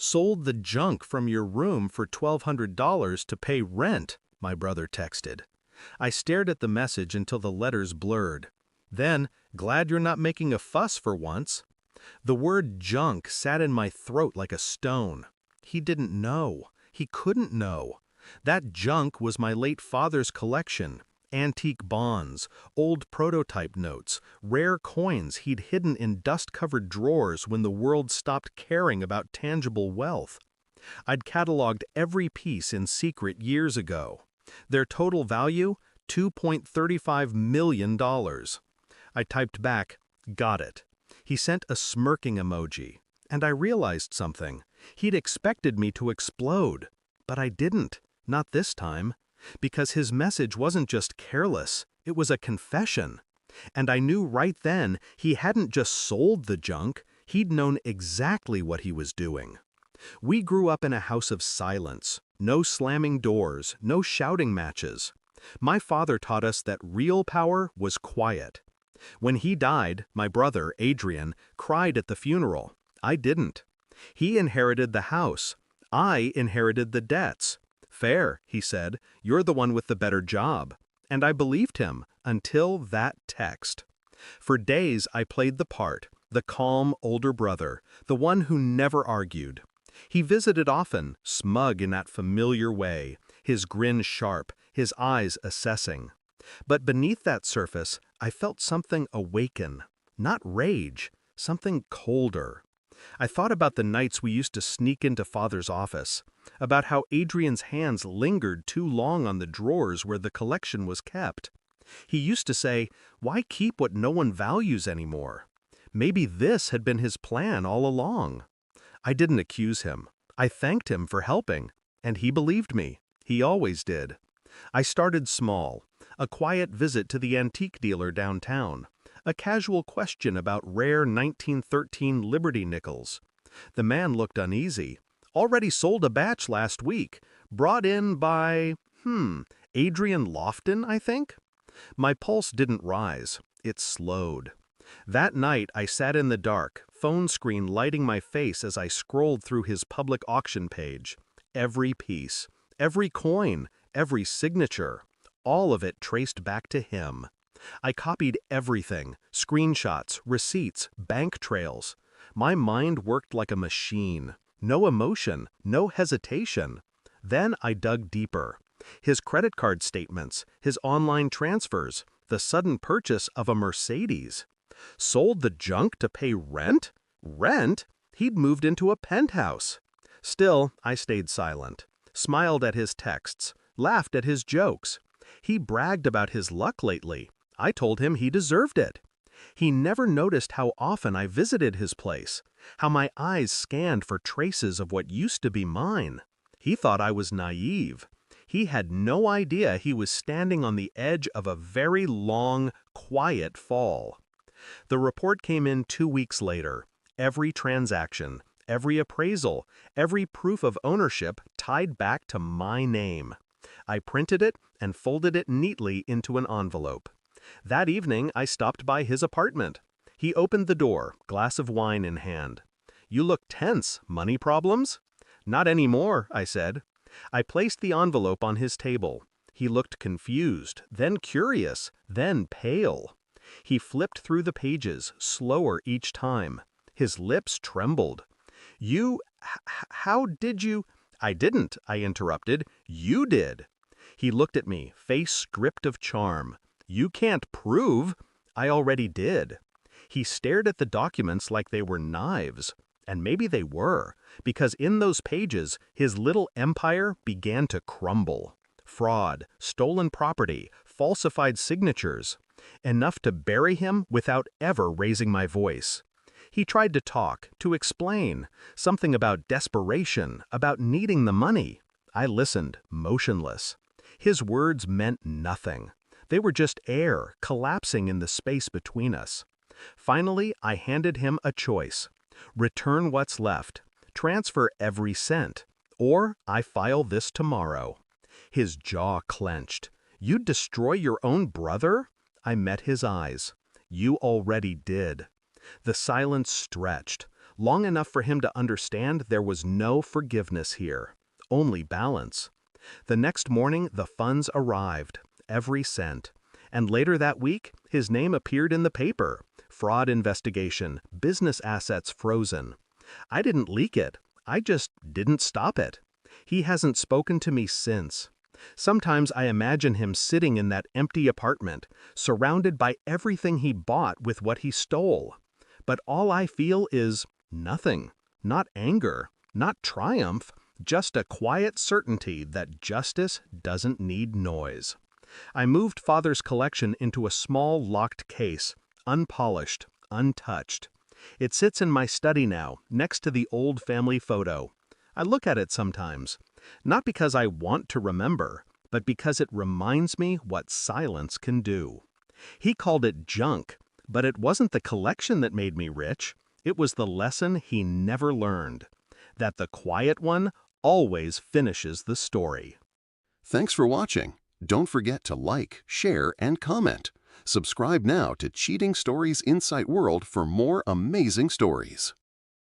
Sold the junk from your room for $1,200 to pay rent, my brother texted. I stared at the message until the letters blurred. Then, glad you're not making a fuss for once. The word junk sat in my throat like a stone. He didn't know. He couldn't know. That junk was my late father's collection. Antique bonds, old prototype notes, rare coins he'd hidden in dust-covered drawers when the world stopped caring about tangible wealth. I'd cataloged every piece in secret years ago. Their total value? $2.35 million. I typed back, "Got it." He sent a smirking emoji, and I realized something. He'd expected me to explode, but I didn't, not this time. Because his message wasn't just careless, it was a confession. And I knew right then he hadn't just sold the junk, he'd known exactly what he was doing. We grew up in a house of silence, no slamming doors, no shouting matches. My father taught us that real power was quiet. When he died, my brother, Adrian, cried at the funeral. I didn't. He inherited the house. I inherited the debts. "Fair," he said, "you're the one with the better job." And I believed him, until that text. For days I played the part, the calm older brother, the one who never argued. He visited often, smug in that familiar way, his grin sharp, his eyes assessing. But beneath that surface, I felt something awaken, not rage, something colder. I thought about the nights we used to sneak into Father's office, about how Adrian's hands lingered too long on the drawers where the collection was kept. He used to say, "Why keep what no one values anymore?" Maybe this had been his plan all along. I didn't accuse him. I thanked him for helping, and he believed me. He always did. I started small, a quiet visit to the antique dealer downtown, a casual question about rare 1913 Liberty nickels. The man looked uneasy. "Already sold a batch last week. Brought in by, Adrian Lofton, I think?" My pulse didn't rise. It slowed. That night I sat in the dark, phone screen lighting my face as I scrolled through his public auction page. Every piece, every coin, every signature, all of it traced back to him. I copied everything, screenshots, receipts, bank trails. My mind worked like a machine. No emotion, no hesitation. Then I dug deeper. His credit card statements, his online transfers, the sudden purchase of a Mercedes. Sold the junk to pay rent? Rent? He'd moved into a penthouse. Still, I stayed silent, smiled at his texts, laughed at his jokes. He bragged about his luck lately. I told him he deserved it. He never noticed how often I visited his place, how my eyes scanned for traces of what used to be mine. He thought I was naive. He had no idea he was standing on the edge of a very long, quiet fall. The report came in 2 weeks later. Every transaction, every appraisal, every proof of ownership tied back to my name. I printed it and folded it neatly into an envelope. That evening, I stopped by his apartment. He opened the door, glass of wine in hand. "You look tense. Money problems?" "Not anymore," I said. I placed the envelope on his table. He looked confused, then curious, then pale. He flipped through the pages, slower each time. His lips trembled. How did you—" "I didn't," I interrupted. "You did." He looked at me, face stripped of charm. "You can't prove—" "I already did." He stared at the documents like they were knives. And maybe they were, because in those pages, his little empire began to crumble. Fraud, stolen property, falsified signatures. Enough to bury him without ever raising my voice. He tried to talk, to explain, something about desperation, about needing the money. I listened, motionless. His words meant nothing. They were just air, collapsing in the space between us. Finally, I handed him a choice. Return what's left. Transfer every cent. Or I file this tomorrow. His jaw clenched. "You'd destroy your own brother?" I met his eyes. "You already did." The silence stretched. long enough for him to understand there was no forgiveness here, only balance. The next morning, the funds arrived, every cent. And later that week, his name appeared in the paper. Fraud investigation, business assets frozen. I didn't leak it. I just didn't stop it. He hasn't spoken to me since. Sometimes I imagine him sitting in that empty apartment, surrounded by everything he bought with what he stole. But all I feel is nothing. Not anger, not triumph, just a quiet certainty that justice doesn't need noise. I moved Father's collection into a small locked case, unpolished, untouched. It sits in my study now, next to the old family photo. I look at it sometimes, not because I want to remember, but because it reminds me what silence can do. He called it junk, but it wasn't the collection that made me rich. It was the lesson he never learned, that the quiet one always finishes the story. Thanks for watching. Don't forget to like, share, and comment. Subscribe now to Cheating Stories Insight World for more amazing stories.